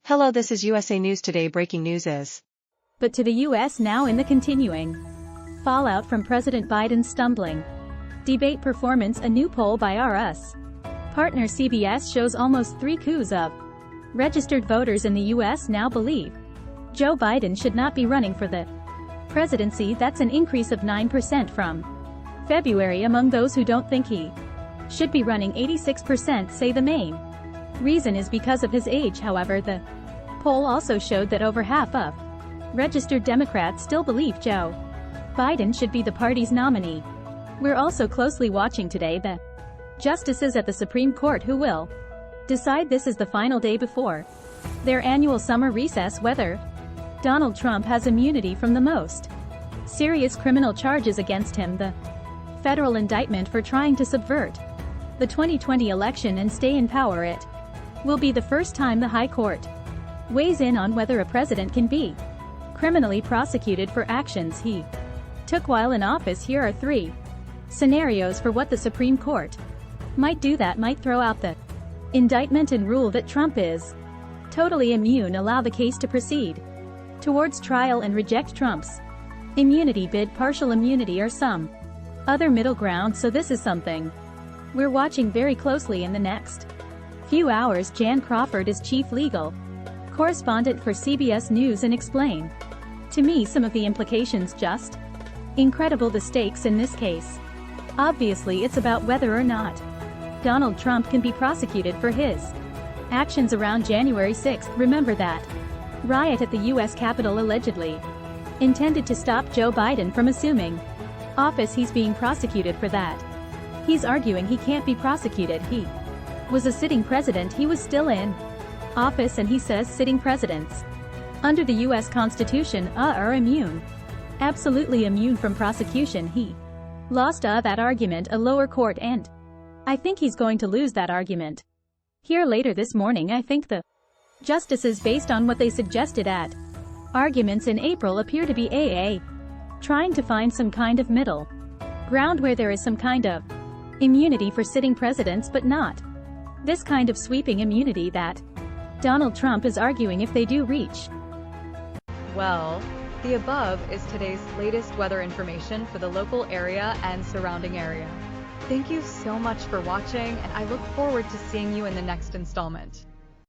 Hello, this is USA News Today. Breaking news is. But to the U.S. now in the continuing fallout from President Biden's stumbling debate performance. A new poll by RS partner CBS shows almost 3/4 of registered voters in the U.S. now believe Joe Biden should not be running for the presidency. That's an increase of 9% from February. Among those who don't think he should be running, 86% say the main reason is because of his age. However, the poll also showed that over half of registered Democrats still believe Joe Biden should be the party's nominee. We're also closely watching today the justices at the Supreme Court who will decide. This is the final day before their annual summer recess whether Donald Trump has immunity from the most serious criminal charges against him, the federal indictment for trying to subvert the 2020 election and stay in power. It will be the first time the High Court weighs in on whether a president can be criminally prosecuted for actions he took while in office. Here are 3 scenarios for what the Supreme Court might do that might throw out the indictment and rule that Trump is totally immune, allow the case to proceed towards trial, and reject Trump's immunity bid, partial immunity, or some other middle ground. So this is something we're watching very closely in the next few hours. Jan Crawford is chief legal correspondent for CBS News and explain to me some of the implications. Just incredible, the stakes in this case. Obviously it's about whether or not Donald Trump can be prosecuted for his actions around January 6th. Remember that riot at the U.S. Capitol allegedly intended to stop Joe Biden from assuming office. He's being prosecuted for that. He's arguing he can't be prosecuted. He was a sitting president. He was still in office, and he says sitting presidents under the U.S. Constitution are immune, absolutely immune from prosecution. He lost that argument, a lower court, and I think he's going to lose that argument here later this morning. I think the justices, based on what they suggested at arguments in April, appear to be trying to find some kind of middle ground where there is some kind of immunity for sitting presidents, but not this kind of sweeping immunity that Donald Trump is arguing if they do reach. Well, the above is today's latest weather information for the local area and surrounding area. Thank you so much for watching, and I look forward to seeing you in the next installment.